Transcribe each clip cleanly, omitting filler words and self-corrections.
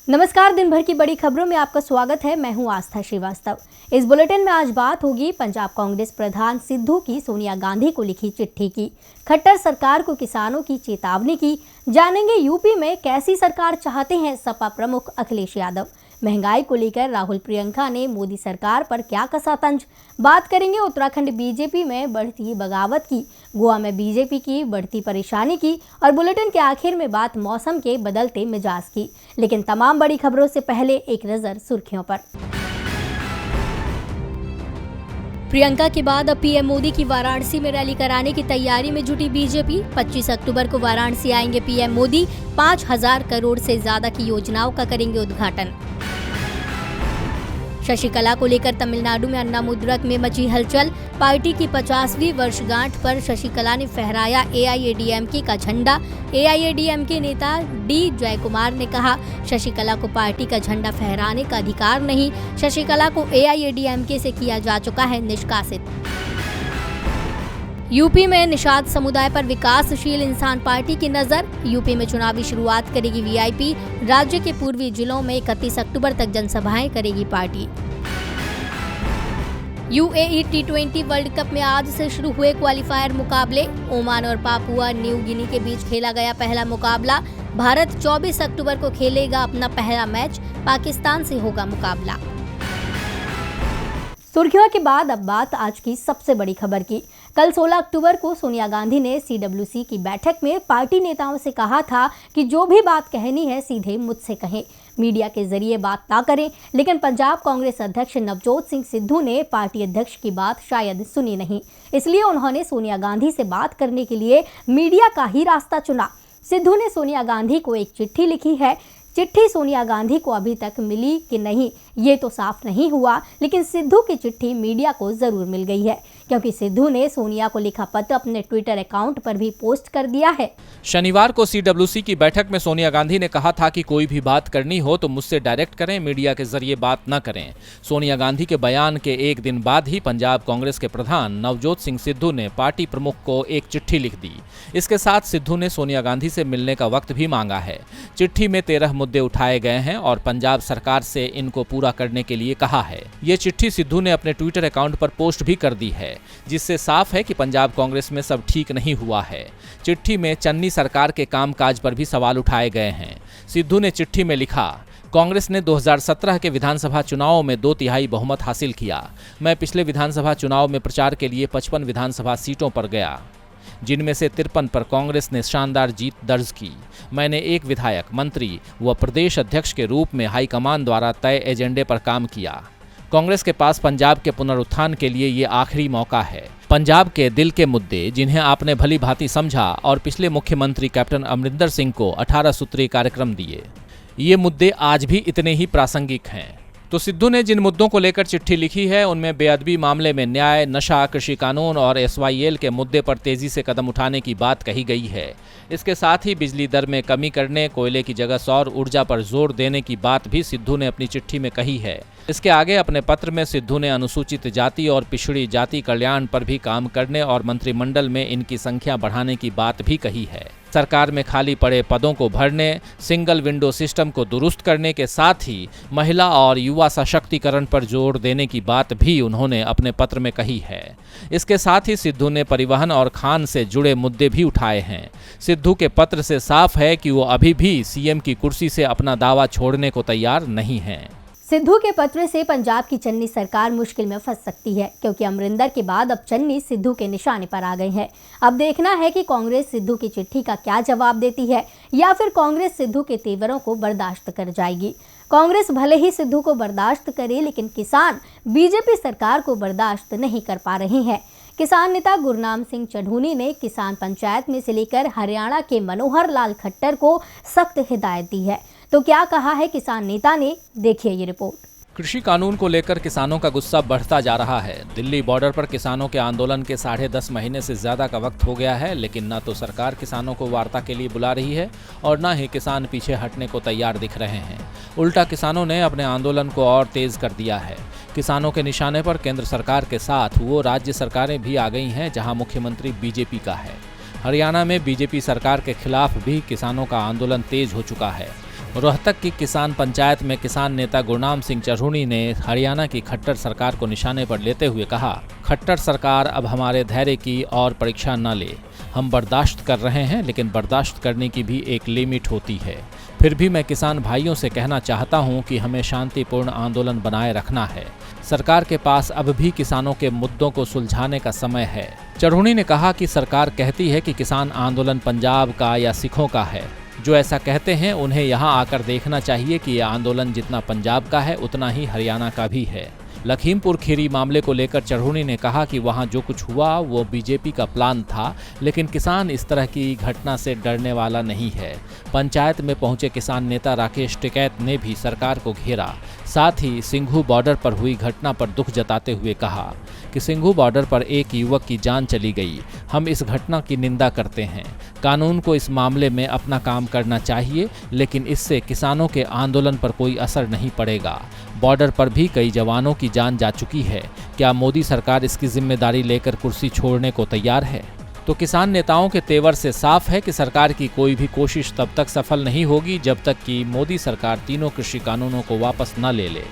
नमस्कार, दिन भर की बड़ी खबरों में आपका स्वागत है। मैं हूं आस्था श्रीवास्तव। इस बुलेटिन में आज बात होगी पंजाब कांग्रेस प्रधान सिद्धू की सोनिया गांधी को लिखी चिट्ठी की, खट्टर सरकार को किसानों की चेतावनी की, जानेंगे यूपी में कैसी सरकार चाहते हैं सपा प्रमुख अखिलेश यादव, महंगाई को लेकर राहुल प्रियंका ने मोदी सरकार पर क्या कसा तंज, बात करेंगे उत्तराखंड बीजेपी में बढ़ती बगावत की, गोवा में बीजेपी की बढ़ती परेशानी की और बुलेटिन के आखिर में बात मौसम के बदलते मिजाज की। लेकिन तमाम बड़ी खबरों से पहले एक नजर सुर्खियों पर। प्रियंका के बाद अब पीएम मोदी की वाराणसी में रैली कराने की तैयारी में जुटी बीजेपी। 25 अक्टूबर को वाराणसी आएंगे पीएम मोदी, 5,000 करोड़ से ज्यादा की योजनाओं का करेंगे उद्घाटन। शशिकला को लेकर तमिलनाडु में अन्नामुद्रक में मची हलचल। पार्टी की 50वीं वर्षगांठ पर शशिकला ने फहराया एआईएडीएमके का झंडा। एआईएडीएमके नेता डी जयकुमार ने कहा, शशिकला को पार्टी का झंडा फहराने का अधिकार नहीं। शशिकला को एआईएडीएमके से किया जा चुका है निष्कासित। यूपी में निषाद समुदाय पर विकासशील इंसान पार्टी की नजर। यूपी में चुनावी शुरुआत करेगी वीआईपी। राज्य के पूर्वी जिलों में 31 अक्टूबर तक जनसभाएं करेगी पार्टी। यूएई टी20 वर्ल्ड कप में आज से शुरू हुए क्वालिफायर मुकाबले। ओमान और पापुआ न्यू गिनी के बीच खेला गया पहला मुकाबला। भारत 24 अक्टूबर को खेलेगा अपना पहला मैच, पाकिस्तान से होगा मुकाबला। सुर्खियों के बाद अब बात आज की सबसे बड़ी खबर की। कल 16 अक्टूबर को सोनिया गांधी ने सीडब्ल्यूसी की बैठक में पार्टी नेताओं से कहा था कि जो भी बात कहनी है सीधे मुझसे कहें, मीडिया के जरिए बात ना करें। लेकिन पंजाब कांग्रेस अध्यक्ष नवजोत सिंह सिद्धू ने पार्टी अध्यक्ष की बात शायद सुनी नहीं, इसलिए उन्होंने सोनिया गांधी से बात करने के लिए मीडिया का ही रास्ता चुना। सिद्धू ने सोनिया गांधी को एक चिट्ठी लिखी है। चिट्ठी सोनिया गांधी को अभी तक मिली कि नहीं ये तो साफ नहीं हुआ, लेकिन सिद्धू की चिट्ठी मीडिया को जरूर मिल गई है, क्योंकि सिद्धू ने सोनिया को लिखा पत्र अपने ट्विटर अकाउंट पर भी पोस्ट कर दिया है। शनिवार को सीडब्ल्यूसी की बैठक में सोनिया गांधी ने कहा था कि कोई भी बात करनी हो तो मुझसे डायरेक्ट करें, मीडिया के जरिए बात न करें। सोनिया गांधी के बयान के एक दिन बाद ही पंजाब कांग्रेस के प्रधान नवजोत सिंह सिद्धू ने पार्टी प्रमुख को एक चिट्ठी लिख दी। इसके साथ सिद्धू ने सोनिया गांधी से मिलने का वक्त भी मांगा है। चिट्ठी में 13 मुद्दे उठाए गए हैं और पंजाब सरकार से इनको पूरा करने के लिए कहा है। ये चिट्ठी सिद्धू ने अपने ट्विटर अकाउंट पर पोस्ट भी कर दी है, जिससे साफ है कि पंजाब कांग्रेस में सब ठीक नहीं हुआ है। चिट्ठी में चन्नी सरकार के कामकाज पर भी सवाल उठाए गए हैं। सिद्धू ने चिट्ठी में लिखा, कांग्रेस ने 2017 के विधानसभा चुनावों में 2/3 बहुमत हासिल किया। मैं पिछले विधानसभा चुनाव में प्रचार के लिए 55 विधानसभा सीटों पर गया, जिनमें से 53 पर कांग्रेस ने शानदार जीत दर्ज की। मैंने एक विधायक, मंत्री व प्रदेश अध्यक्ष के रूप में हाईकमान द्वारा तय एजेंडे पर काम किया। कांग्रेस के पास पंजाब के पुनरुत्थान के लिए ये आखिरी मौका है। पंजाब के दिल के मुद्दे जिन्हें आपने भली भांति समझा और पिछले मुख्यमंत्री कैप्टन अमरिंदर सिंह को 18 सूत्रीय कार्यक्रम दिए, ये मुद्दे आज भी इतने ही प्रासंगिक हैं। तो सिद्धू ने जिन मुद्दों को लेकर चिट्ठी लिखी है उनमें बेअदबी मामले में न्याय, नशा, कृषि कानून और एसवाईएल के मुद्दे पर तेजी से कदम उठाने की बात कही गई है। इसके साथ ही बिजली दर में कमी करने, कोयले की जगह सौर ऊर्जा पर जोर देने की बात भी सिद्धू ने अपनी चिट्ठी में कही है। इसके आगे अपने पत्र में सिद्धू ने अनुसूचित जाति और पिछड़ी जाति कल्याण पर भी काम करने और मंत्रिमंडल में इनकी संख्या बढ़ाने की बात भी कही है। सरकार में खाली पड़े पदों को भरने, सिंगल विंडो सिस्टम को दुरुस्त करने के साथ ही महिला और युवा सशक्तिकरण पर जोर देने की बात भी उन्होंने अपने पत्र में कही है। इसके साथ ही सिद्धू ने परिवहन और खान से जुड़े मुद्दे भी उठाए हैं। सिद्धू के पत्र से साफ है कि वो अभी भी सीएम की कुर्सी से अपना दावा छोड़ने को तैयार नहीं हैं। सिद्धू के पत्र से पंजाब की चन्नी सरकार मुश्किल में फंस सकती है, क्योंकि अमरिंदर के बाद अब चन्नी सिद्धू के निशाने पर आ गई है। अब देखना है कि कांग्रेस सिद्धू की चिट्ठी का क्या जवाब देती है, या फिर कांग्रेस सिद्धू के तेवरों को बर्दाश्त कर जाएगी। कांग्रेस भले ही सिद्धू को बर्दाश्त करे, लेकिन किसान बीजेपी सरकार को बर्दाश्त नहीं कर पा रहे हैं। किसान नेता गुरनाम सिंह चढ़ूनी ने किसान पंचायत में से लेकर हरियाणा के मनोहर लाल खट्टर को सख्त हिदायत दी है। तो क्या कहा है किसान नेता ने, देखिए ये रिपोर्ट। कृषि कानून को लेकर किसानों का गुस्सा बढ़ता जा रहा है। दिल्ली बॉर्डर पर किसानों के आंदोलन के 10.5 महीने से ज्यादा का वक्त हो गया है, लेकिन न तो सरकार किसानों को वार्ता के लिए बुला रही है और न ही किसान पीछे हटने को तैयार दिख रहे हैं। उल्टा किसानों ने अपने आंदोलन को और तेज कर दिया है। किसानों के निशाने पर केंद्र सरकार के साथ वो राज्य सरकारें भी आ गई हैं जहां मुख्यमंत्री बीजेपी का है। हरियाणा में बीजेपी सरकार के खिलाफ भी किसानों का आंदोलन तेज हो चुका है। रोहतक की किसान पंचायत में किसान नेता गुरनाम सिंह चरहूणी ने हरियाणा की खट्टर सरकार को निशाने पर लेते हुए कहा, खट्टर सरकार अब हमारे धैर्य की और परीक्षा न ले। हम बर्दाश्त कर रहे हैं, लेकिन बर्दाश्त करने की भी एक लिमिट होती है। फिर भी मैं किसान भाइयों से कहना चाहता हूं कि हमें शांतिपूर्ण आंदोलन बनाए रखना है। सरकार के पास अब भी किसानों के मुद्दों को सुलझाने का समय है। चरहूणी ने कहा कि सरकार कहती है कि किसान आंदोलन पंजाब का या सिखों का है। जो ऐसा कहते हैं उन्हें यहाँ आकर देखना चाहिए कि यह आंदोलन जितना पंजाब का है उतना ही हरियाणा का भी है। लखीमपुर खीरी मामले को लेकर चरहूणी ने कहा कि वहाँ जो कुछ हुआ वो बीजेपी का प्लान था, लेकिन किसान इस तरह की घटना से डरने वाला नहीं है। पंचायत में पहुंचे किसान नेता राकेश टिकैत ने भी सरकार को घेरा। साथ ही सिंघू बॉर्डर पर हुई घटना पर दुख जताते हुए कहा कि सिंघू बॉर्डर पर एक युवक की जान चली गई। हम इस घटना की निंदा करते हैं। कानून को इस मामले में अपना काम करना चाहिए, लेकिन इससे किसानों के आंदोलन पर कोई असर नहीं पड़ेगा। बॉर्डर पर भी कई जवानों की जान जा चुकी है। क्या मोदी सरकार इसकी जिम्मेदारी लेकर कुर्सी छोड़ने को तैयार है? तो किसान नेताओं के तेवर से साफ है कि सरकार की कोई भी कोशिश तब तक सफल नहीं होगी जब तक कि मोदी सरकार तीनों कृषि कानूनों को वापस न ले ले।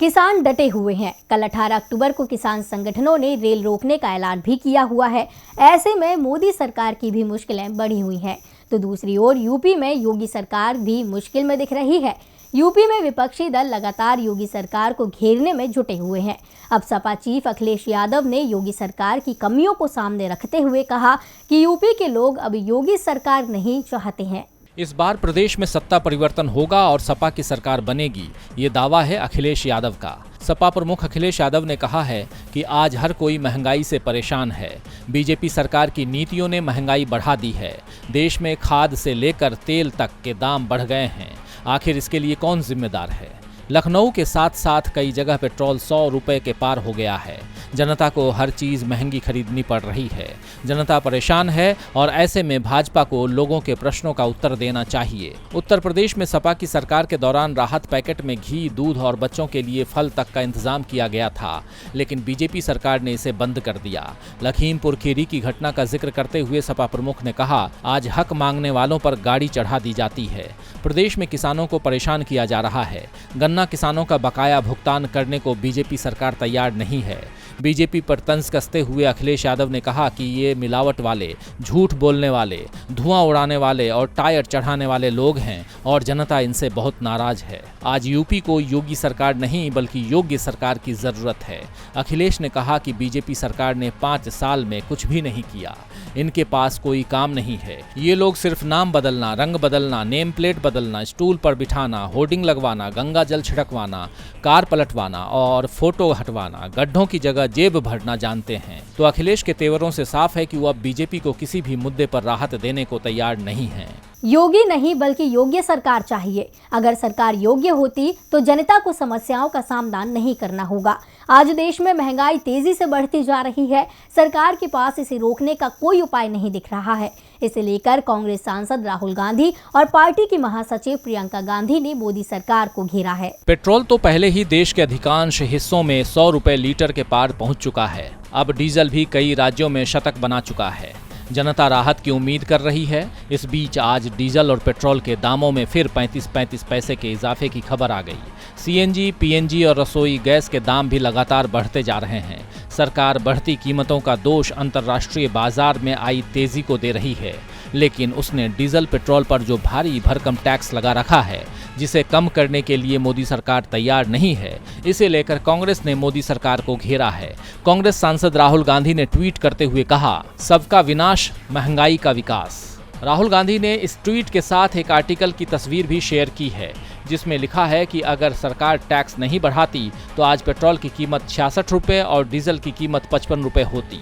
किसान डटे हुए हैं। कल 18 अक्टूबर को किसान संगठनों ने रेल रोकने का ऐलान भी किया हुआ है। ऐसे में मोदी सरकार की भी मुश्किलें बढ़ी हुई हैं। तो दूसरी ओर यूपी में योगी सरकार भी मुश्किल में दिख रही है। यूपी में विपक्षी दल लगातार योगी सरकार को घेरने में जुटे हुए हैं। अब सपा चीफ अखिलेश यादव ने योगी सरकार की कमियों को सामने रखते हुए कहा कि यूपी के लोग अब योगी सरकार नहीं चाहते हैं। इस बार प्रदेश में सत्ता परिवर्तन होगा और सपा की सरकार बनेगी, ये दावा है अखिलेश यादव का। सपा प्रमुख अखिलेश यादव ने कहा है कि आज हर कोई महंगाई से परेशान है। बीजेपी सरकार की नीतियों ने महंगाई बढ़ा दी है। देश में खाद से लेकर तेल तक के दाम बढ़ गए हैं। आखिर इसके लिए कौन जिम्मेदार है? लखनऊ के साथ साथ कई जगह पेट्रोल 100 रुपए के पार हो गया है। जनता को हर चीज़ महंगी खरीदनी पड़ रही है। जनता परेशान है और ऐसे में भाजपा को लोगों के प्रश्नों का उत्तर देना चाहिए। उत्तर प्रदेश में सपा की सरकार के दौरान राहत पैकेट में घी, दूध और बच्चों के लिए फल तक का इंतजाम किया गया था, लेकिन बीजेपी सरकार ने इसे बंद कर दिया। लखीमपुर खीरी की घटना का जिक्र करते हुए सपा प्रमुख ने कहा, आज हक मांगने वालों पर गाड़ी चढ़ा दी जाती है। प्रदेश में किसानों को परेशान किया जा रहा है। गन्ना किसानों का बकाया भुगतान करने को बीजेपी सरकार तैयार नहीं है। बीजेपी पर तंज कसते हुए अखिलेश यादव ने कहा कि ये मिलावट वाले, झूठ बोलने वाले, धुआं उड़ाने वाले और टायर चढ़ाने वाले लोग हैं और जनता इनसे बहुत नाराज है। आज यूपी को योगी सरकार नहीं बल्कि योग्य सरकार की जरूरत है। अखिलेश ने कहा कि बीजेपी सरकार ने 5 साल में कुछ भी नहीं किया। इनके पास कोई काम नहीं है। ये लोग सिर्फ नाम बदलना, रंग बदलना, नेम प्लेट बदलना, स्टूल पर बिठाना, होर्डिंग लगवाना, गंगा जल छिड़कवाना, कार पलटवाना और फोटो हटवाना, गड्ढों की जगह जेब भरना जानते हैं। तो अखिलेश के तेवरों से साफ है कि वो अब बीजेपी को किसी भी मुद्दे पर राहत देने को तैयार नहीं है। योगी नहीं बल्कि योग्य सरकार चाहिए। अगर सरकार योग्य होती तो जनता को समस्याओं का सामना नहीं करना होगा। आज देश में महंगाई तेजी से बढ़ती जा रही है। सरकार के पास इसे रोकने का कोई उपाय नहीं दिख रहा है। इसे लेकर कांग्रेस सांसद राहुल गांधी और पार्टी की महासचिव प्रियंका गांधी ने मोदी सरकार को घेरा है। पेट्रोल तो पहले ही देश के अधिकांश हिस्सों में 100 रुपए लीटर के पार पहुंच चुका है। अब डीजल भी कई राज्यों में शतक बना चुका है। जनता राहत की उम्मीद कर रही है। इस बीच आज डीजल और पेट्रोल के दामों में फिर 35 पैसे के इजाफे की खबर आ गई। सीएनजी, पीएनजी और रसोई गैस के दाम भी लगातार बढ़ते जा रहे हैं। सरकार बढ़ती कीमतों का दोष अंतर्राष्ट्रीय बाजार में आई तेजी को दे रही है, लेकिन उसने डीजल पेट्रोल पर जो भारी भरकम टैक्स लगा रखा है, जिसे कम करने के लिए मोदी सरकार तैयार नहीं है। इसे लेकर कांग्रेस ने मोदी सरकार को घेरा है। कांग्रेस सांसद राहुल गांधी ने ट्वीट करते हुए कहा, सबका विनाश, महंगाई का विकास। राहुल गांधी ने इस ट्वीट के साथ एक आर्टिकल की तस्वीर भी शेयर की है, जिसमें लिखा है कि अगर सरकार टैक्स नहीं बढ़ाती तो आज पेट्रोल की कीमत 66 रुपये और डीजल की कीमत 55 रुपये होती।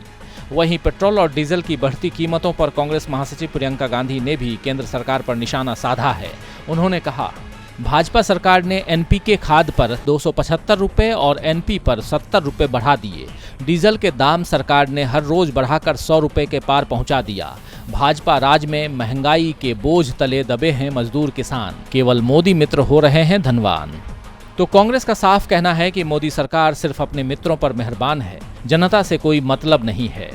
वहीं पेट्रोल और डीजल की बढ़ती कीमतों पर कांग्रेस महासचिव प्रियंका गांधी ने भी केंद्र सरकार पर निशाना साधा है। उन्होंने कहा, भाजपा सरकार ने एनपीके खाद पर 275 रुपये और एनपी पर 70 रुपये बढ़ा दिए। डीजल के दाम सरकार ने हर रोज बढ़ाकर 100 रुपये के पार पहुंचा दिया। भाजपा राज में महंगाई के बोझ तले दबे हैं मजदूर किसान, केवल मोदी मित्र हो रहे हैं धनवान। तो कांग्रेस का साफ कहना है कि मोदी सरकार सिर्फ अपने मित्रों पर मेहरबान है, जनता से कोई मतलब नहीं है।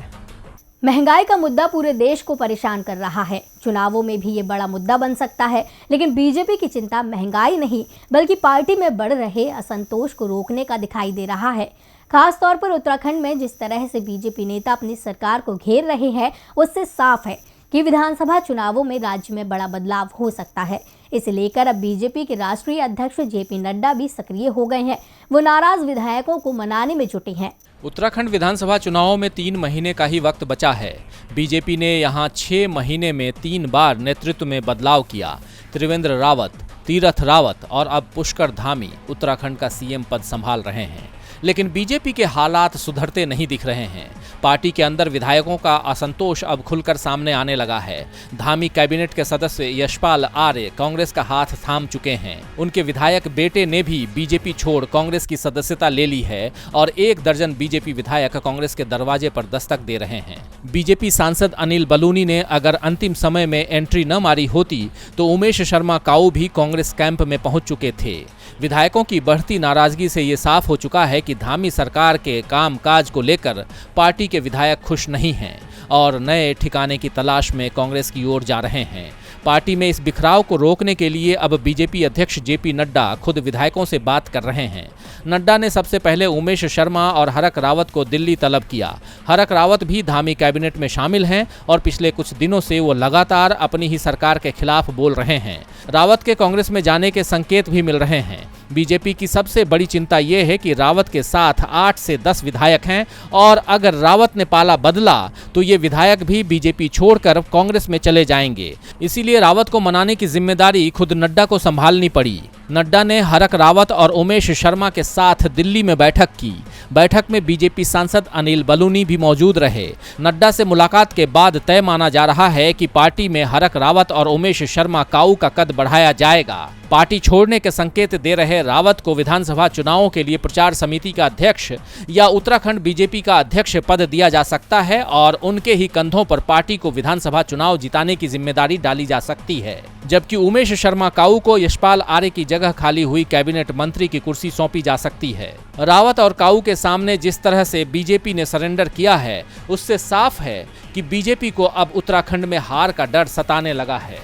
महंगाई का मुद्दा पूरे देश को परेशान कर रहा है। चुनावों में भी ये बड़ा मुद्दा बन सकता है, लेकिन बीजेपी की चिंता महंगाई नहीं बल्कि पार्टी में बढ़ रहे असंतोष को रोकने का दिखाई दे रहा है। खास तौर पर उत्तराखंड में जिस तरह से बीजेपी नेता अपनी सरकार को घेर रहे हैं, उससे साफ है कि विधानसभा चुनावों में राज्य में बड़ा बदलाव हो सकता है। इसे लेकर अब बीजेपी के राष्ट्रीय अध्यक्ष जेपी नड्डा भी सक्रिय हो गए हैं। वो नाराज विधायकों को मनाने में जुटे हैं। उत्तराखंड विधानसभा चुनावों में 3 महीने का ही वक्त बचा है। बीजेपी ने यहां 6 महीने में 3 बार नेतृत्व में बदलाव किया। त्रिवेंद्र रावत, तीरथ रावत और अब पुष्कर धामी उत्तराखंड का सीएम पद संभाल रहे हैं, लेकिन बीजेपी के हालात सुधरते नहीं दिख रहे हैं। पार्टी के अंदर विधायकों का असंतोष अब खुलकर सामने आने लगा है। धामी कैबिनेट के सदस्य यशपाल आर्य कांग्रेस का हाथ थाम चुके हैं। उनके विधायक बेटे ने भी बीजेपी छोड़ कांग्रेस की सदस्यता ले ली है और 1 दर्जन बीजेपी विधायक कांग्रेस के दरवाजे पर दस्तक दे रहे हैं। बीजेपी सांसद अनिल बलूनी ने अगर अंतिम समय में एंट्री न मारी होती तो उमेश शर्मा काऊ भी कांग्रेस कैंप में पहुंच चुके थे। विधायकों की बढ़ती नाराजगी से ये साफ हो चुका है कि धामी सरकार के कामकाज को लेकर पार्टी के विधायक खुश नहीं हैं और नए ठिकाने की तलाश में कांग्रेस की ओर जा रहे हैं। पार्टी में इस बिखराव को रोकने के लिए अब बीजेपी अध्यक्ष जेपी नड्डा खुद विधायकों से बात कर रहे हैं। नड्डा ने सबसे पहले उमेश शर्मा और हरक रावत को दिल्ली तलब किया। हरक रावत भी धामी कैबिनेट में शामिल हैं और पिछले कुछ दिनों से वो लगातार अपनी ही सरकार के खिलाफ बोल रहे हैं। रावत के कांग्रेस में जाने के संकेत भी मिल रहे हैं। बीजेपी की सबसे बड़ी चिंता ये है कि रावत के साथ 8 से 10 विधायक हैं और अगर रावत ने पाला बदला तो ये विधायक भी बीजेपी छोड़कर कांग्रेस में चले जाएंगे। इसीलिए रावत को मनाने की जिम्मेदारी खुद नड्डा को संभालनी पड़ी। नड्डा ने हरक रावत और उमेश शर्मा के साथ दिल्ली में बैठक की। बैठक में बीजेपी सांसद अनिल बलूनी भी मौजूद रहे। नड्डा से मुलाकात के बाद तय माना जा रहा है कि पार्टी में हरक रावत और उमेश शर्मा काऊ का कद बढ़ाया जाएगा। पार्टी छोड़ने के संकेत दे रहे रावत को विधानसभा चुनावों के लिए प्रचार समिति का अध्यक्ष या उत्तराखंड बीजेपी का अध्यक्ष पद दिया जा सकता है और उनके ही कंधों पर पार्टी को विधानसभा चुनाव जिताने की जिम्मेदारी डाली जा सकती है। जबकि उमेश शर्मा काऊ को यशपाल आर्य की जगह खाली हुई कैबिनेट मंत्री की कुर्सी सौंपी जा सकती है। रावत और काऊ के सामने जिस तरह से बीजेपी ने सरेंडर किया है, उससे साफ है कि बीजेपी को अब उत्तराखंड में हार का डर सताने लगा है।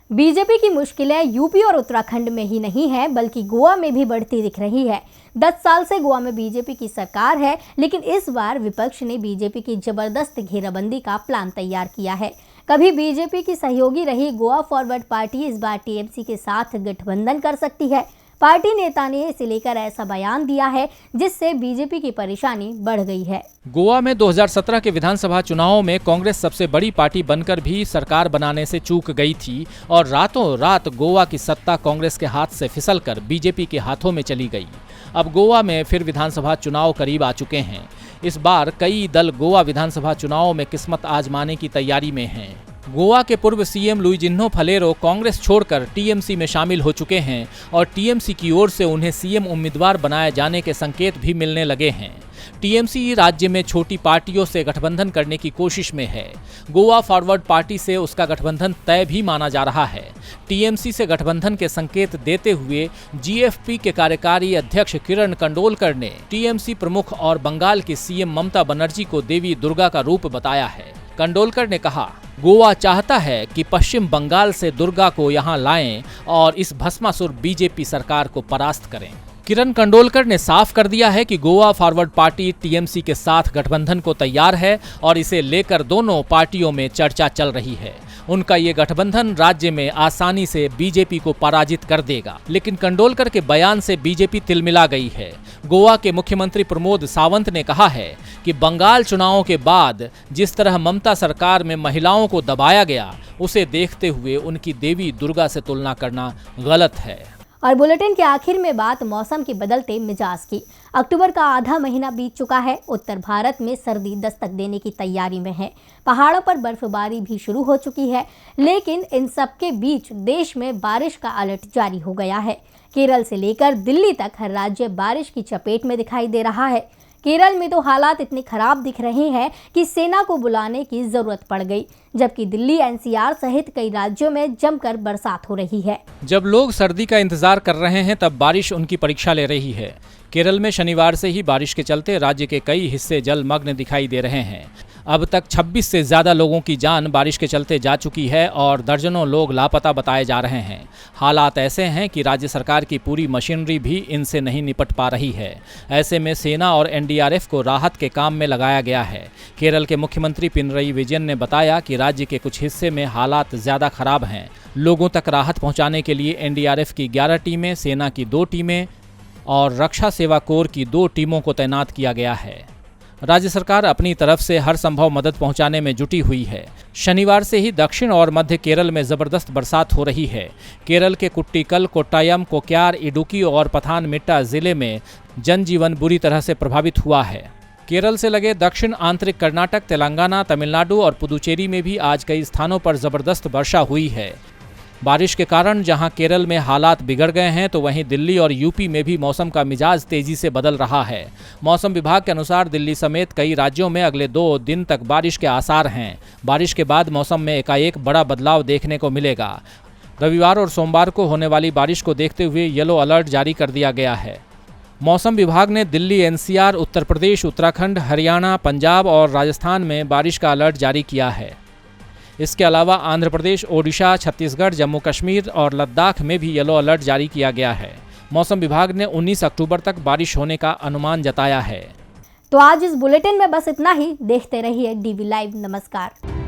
बीजेपी की मुश्किलें यूपी और उत्तराखंड में ही नहीं है बल्कि गोवा में भी बढ़ती दिख रही है। 10 साल से गोवा में बीजेपी की सरकार है, लेकिन इस बार विपक्ष ने बीजेपी की जबरदस्त घेराबंदी का प्लान तैयार किया है। कभी बीजेपी की सहयोगी रही गोवा फॉरवर्ड पार्टी इस बार टीएमसी के साथ गठबंधन कर सकती है। पार्टी नेता ने इसे लेकर ऐसा बयान दिया है जिससे बीजेपी की परेशानी बढ़ गई है। गोवा में 2017 के विधानसभा चुनावों में कांग्रेस सबसे बड़ी पार्टी बनकर भी सरकार बनाने से चूक गई थी और रातों रात गोवा की सत्ता कांग्रेस के हाथ से फिसलकर बीजेपी के हाथों में चली गई। अब गोवा में फिर विधानसभा चुनाव करीब आ चुके हैं। इस बार कई दल गोवा विधानसभा चुनावों में किस्मत आजमाने की तैयारी में हैं। गोवा के पूर्व सीएम लुइजिन्हो फलेरो कांग्रेस छोड़कर टीएमसी में शामिल हो चुके हैं और टीएमसी की ओर से उन्हें सीएम उम्मीदवार बनाए जाने के संकेत भी मिलने लगे हैं। टीएमसी राज्य में छोटी पार्टियों से गठबंधन करने की कोशिश में है। गोवा फॉरवर्ड पार्टी से उसका गठबंधन तय भी माना जा रहा है। टीएमसी से गठबंधन के संकेत देते हुए जीएफपी के कार्यकारी अध्यक्ष किरण कंडोलकर ने टीएमसी प्रमुख और बंगाल की सीएम ममता बनर्जी को देवी दुर्गा का रूप बताया है। कंडोलकर ने कहा, गोवा चाहता है कि पश्चिम बंगाल से दुर्गा को यहां लाएं और इस भस्मासुर बीजेपी सरकार को परास्त करें। किरण कंडोलकर ने साफ कर दिया है कि गोवा फॉरवर्ड पार्टी टीएमसी के साथ गठबंधन को तैयार है और इसे लेकर दोनों पार्टियों में चर्चा चल रही है। उनका ये गठबंधन राज्य में आसानी से बीजेपी को पराजित कर देगा। लेकिन कंडोलकर के बयान से बीजेपी तिलमिला गई है। गोवा के मुख्यमंत्री प्रमोद सावंत ने कहा है कि बंगाल चुनावों के बाद जिस तरह ममता सरकार में महिलाओं को दबाया गया, उसे देखते हुए उनकी देवी दुर्गा से तुलना करना गलत है। और बुलेटिन के आखिर में बात मौसम के बदलते मिजाज की। अक्टूबर का आधा महीना बीत चुका है। उत्तर भारत में सर्दी दस्तक देने की तैयारी में है। पहाड़ों पर बर्फबारी भी शुरू हो चुकी है, लेकिन इन सब के बीच देश में बारिश का अलर्ट जारी हो गया है। केरल से लेकर दिल्ली तक हर राज्य बारिश की चपेट में दिखाई दे रहा है। केरल में तो हालात इतने खराब दिख रहे हैं कि सेना को बुलाने की जरूरत पड़ गई, जबकि दिल्ली एनसीआर सहित कई राज्यों में जमकर बरसात हो रही है। जब लोग सर्दी का इंतजार कर रहे हैं, तब बारिश उनकी परीक्षा ले रही है। केरल में शनिवार से ही बारिश के चलते राज्य के कई हिस्से जलमग्न दिखाई दे रहे हैं। अब तक 26 से ज़्यादा लोगों की जान बारिश के चलते जा चुकी है और दर्जनों लोग लापता बताए जा रहे हैं। हालात ऐसे हैं कि राज्य सरकार की पूरी मशीनरी भी इनसे नहीं निपट पा रही है। ऐसे में सेना और एनडीआरएफ को राहत के काम में लगाया गया है। केरल के मुख्यमंत्री पिनरई विजयन ने बताया कि राज्य के कुछ हिस्से में हालात ज़्यादा खराब हैं। लोगों तक राहत पहुँचाने के लिए एनडीआरएफ की 11 टीमें, सेना की 2 टीमें और रक्षा सेवा कोर की 2 टीमों को तैनात किया गया है। राज्य सरकार अपनी तरफ से हर संभव मदद पहुंचाने में जुटी हुई है। शनिवार से ही दक्षिण और मध्य केरल में जबरदस्त बरसात हो रही है। केरल के कुट्टिकल, कोट्टायम, कोक्यार, इडुक्की और पथानमिट्टा जिले में जनजीवन बुरी तरह से प्रभावित हुआ है। केरल से लगे दक्षिण आंतरिक कर्नाटक, तेलंगाना, तमिलनाडु और पुदुचेरी में भी आज कई स्थानों पर जबरदस्त वर्षा हुई है। बारिश के कारण जहां केरल में हालात बिगड़ गए हैं तो वहीं दिल्ली और यूपी में भी मौसम का मिजाज तेजी से बदल रहा है। मौसम विभाग के अनुसार दिल्ली समेत कई राज्यों में अगले 2 दिन तक बारिश के आसार हैं। बारिश के बाद मौसम में एकाएक बड़ा बदलाव देखने को मिलेगा। रविवार और सोमवार को होने वाली बारिश को देखते हुए येलो अलर्ट जारी कर दिया गया है। मौसम विभाग ने दिल्ली, एनसीआर, उत्तर प्रदेश, उत्तराखंड, हरियाणा, पंजाब और राजस्थान में बारिश का अलर्ट जारी किया है। इसके अलावा आंध्र प्रदेश, ओडिशा, छत्तीसगढ़, जम्मू कश्मीर और लद्दाख में भी येलो अलर्ट जारी किया गया है। मौसम विभाग ने 19 अक्टूबर तक बारिश होने का अनुमान जताया है। तो आज इस बुलेटिन में बस इतना ही। देखते रहिए डीवी लाइव। नमस्कार।